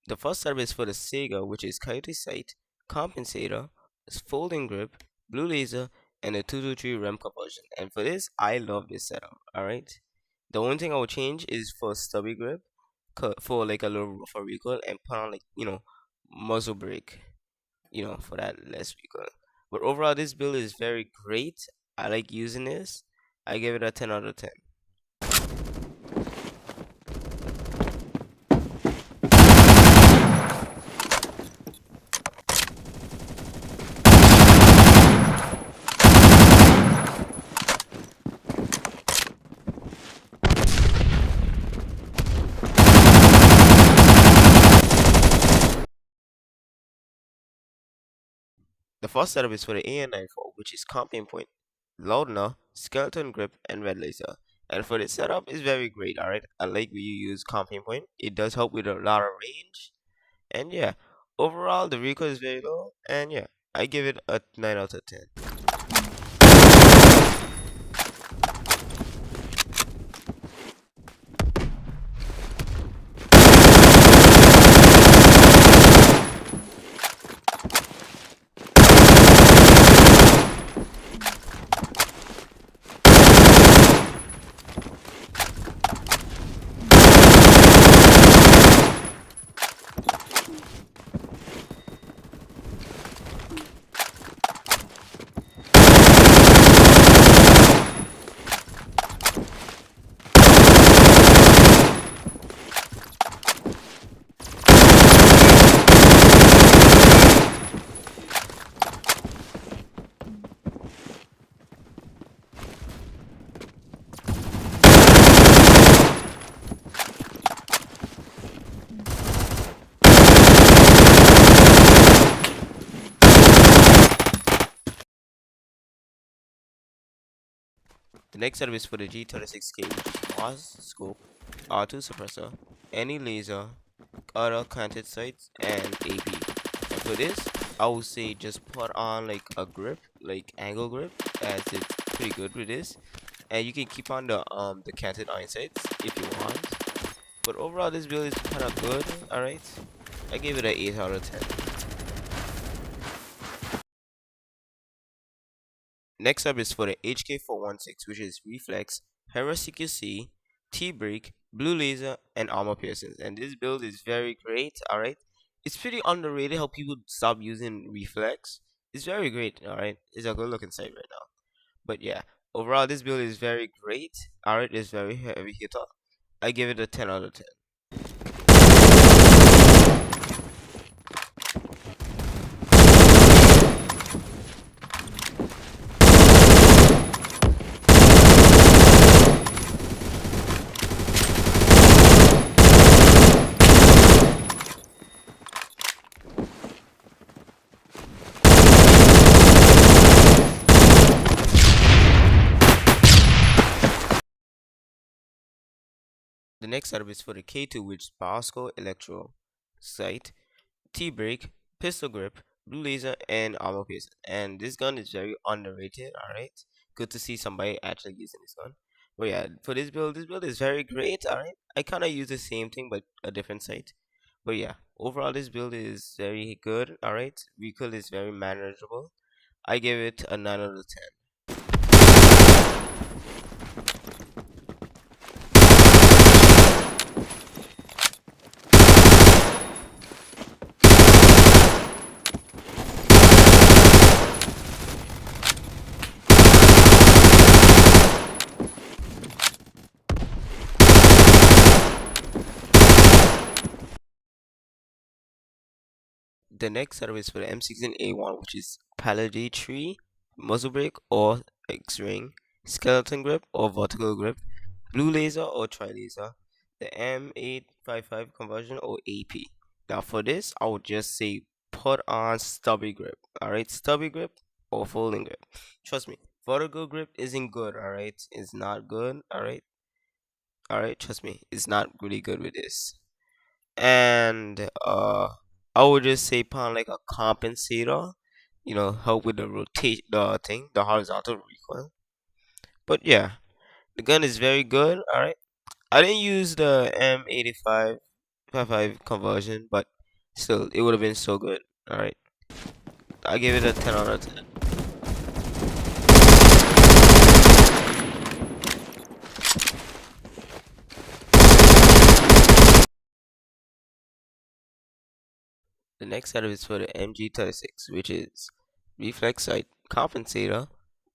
The first setup is for the Sega, which is coyote sight, compensator, folding grip, blue laser, and a 223 RAM conversion. And for this, I love this setup. Alright. The only thing I would change is for stubby grip, for like a little rougher recoil, and put on like muzzle brake, for that less recoil. But overall, this build is very great. I like using this. I give it a 10 out of 10. The first setup is for the AN94, which is campaign point, loudner, skeleton grip, and red laser. And for this setup, is very great. Alright, I like when you use campaign point. It does help with a lot of range. And yeah, overall the recoil is very low. And yeah, I give it a 9 out of 10. The next setup is for the G36K, which is Mars scope, R2 suppressor, any laser, other canted sights, and AP. And for this, I would say just put on like a grip, like angle grip, as it's pretty good with this. And you can keep on the canted iron sights if you want. But overall, this build is kind of good. All right, I gave it an 8 out of 10. Next up is for the HK416, which is reflex, Hera CQC, T-brake, blue laser, and armor piercings. And this build is very great. All right, it's pretty underrated how people stop using reflex. It's very great. All right, it's a good looking sight right now. But yeah, overall this build is very great. All right, it's very heavy hitter. I give it a 10 out of 10. The next setup is for the K2, which is Bosco Electro Sight, T-brake, pistol grip, blue laser, and armor piercing. And this gun is very underrated. All right, good to see somebody actually using this gun. But yeah, for this build is very great. All right, I kind of use the same thing but a different sight. But yeah, overall this build is very good. All right, recoil is very manageable. I give it a 9 out of 10. The next setup is for the M16A1, which is Pallid 3, muzzle brake or X-ring, skeleton grip or vertical grip, blue laser or tri-laser, the M855 conversion or AP. Now for this, I would just say put on stubby grip. Alright, stubby grip or folding grip. Trust me, vertical grip isn't good, alright? It's not good, alright? Alright, trust me, it's not really good with this. And I would just say pound like a compensator, help with the rotate the horizontal recoil. But yeah, the gun is very good. All right, I didn't use the M85 55 conversion, but Still, it would have been so good. All right, I give it a 10 out of 10. The next setup is for the MG36, which is reflex sight, compensator,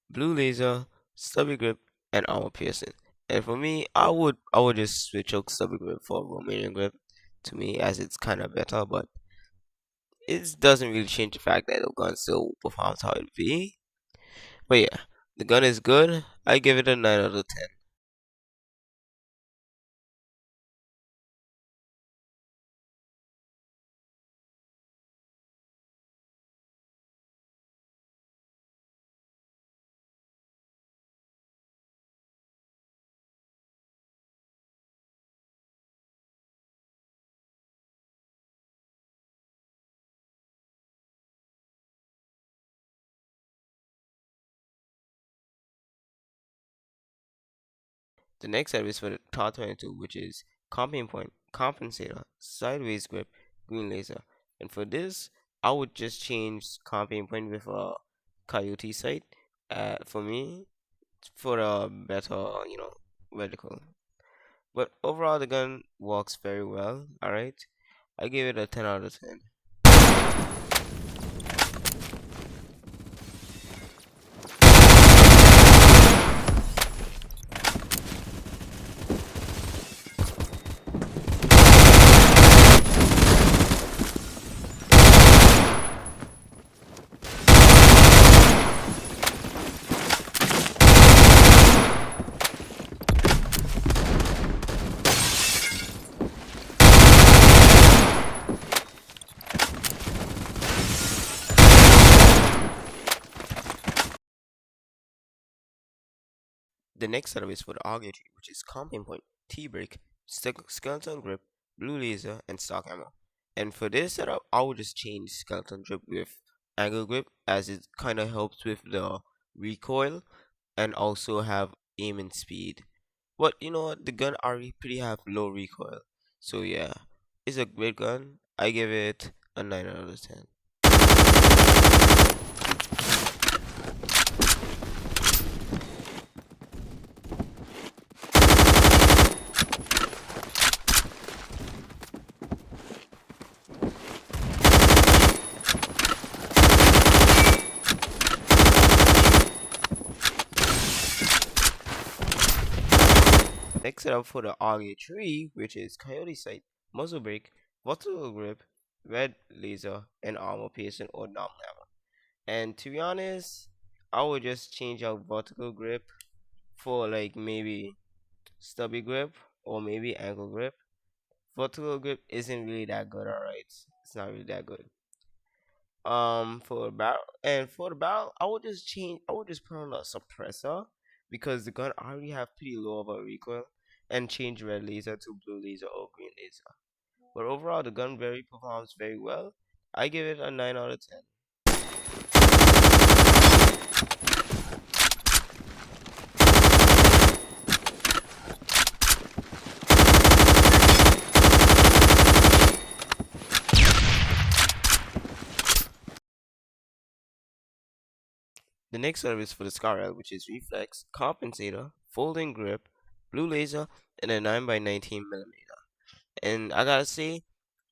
blue laser, stubby grip, and armor piercing. And for me, I would just switch out stubby grip for Romanian grip to me as it's kind of better, but it doesn't really change the fact that the gun still performs how it be. But yeah, the gun is good. I give it a 9 out of 10. The next setup is for the TAR 22, which is comping point, compensator, sideways grip, green laser. And for this, I would just change comping point with a coyote sight. For me, for a better, reticle. But overall, the gun works very well. All right, I give it a 10 out of 10. The next setup is for the auger tree, which is comping point, T-brake, skeleton grip, blue laser, and stock ammo. And for this setup, I will just change skeleton grip with angle grip as it kind of helps with the recoil and also have aim and speed. But you know what, the gun already pretty have low recoil, so yeah, it's a great gun. I give it a 9 out of 10. Next setup for the RA3, which is Coyote Sight, Muzzle Brake, Vertical Grip, Red Laser, and Armor Piercing or Nom Hammer. And to be honest, I would just change out Vertical Grip for like maybe Stubby Grip or maybe Ankle Grip. Vertical Grip isn't really that good, alright? It's not really that good. For the barrel and for the barrel, I would just put on a suppressor because the gun already have pretty low of a recoil and change red laser to blue laser or green laser. But overall, the gun very performs very well. I give it a 9 out of 10. The next service for the Scarel, which is reflex, compensator, folding grip, blue laser, and a 9 by 19 millimeter. And I gotta say,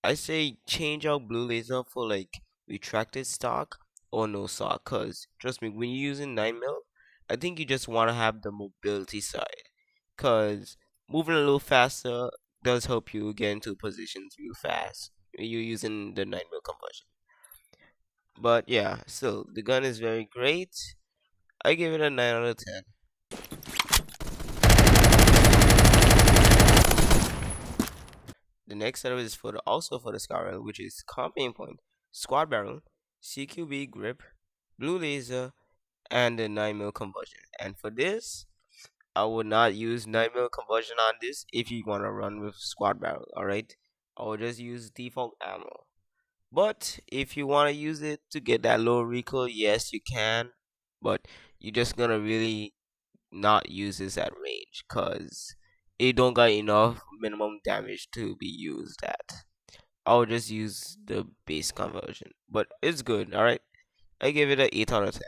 I say change out blue laser for like retracted stock or no stock. Cause trust me, when you're using 9 mil, I think you just want to have the mobility side. Cause moving a little faster does help you get into positions real fast. When you're using the 9 mil conversion. But yeah, still the gun is very great. I give it a 9 out of 10. The next setup is for the also for the Scarrel, which is comping point, squad barrel, CQB grip, blue laser, and the 9 mil conversion. And for this, I would not use 9 mil conversion on this if you want to run with squad barrel. All right, I will just use default ammo. But if you want to use it to get that low recoil, yes, you can. But you're just gonna really not use this at range, cause it don't got enough minimum damage to be used at. I'll just use the base conversion. But it's good, alright? I give it a 8 out of 10.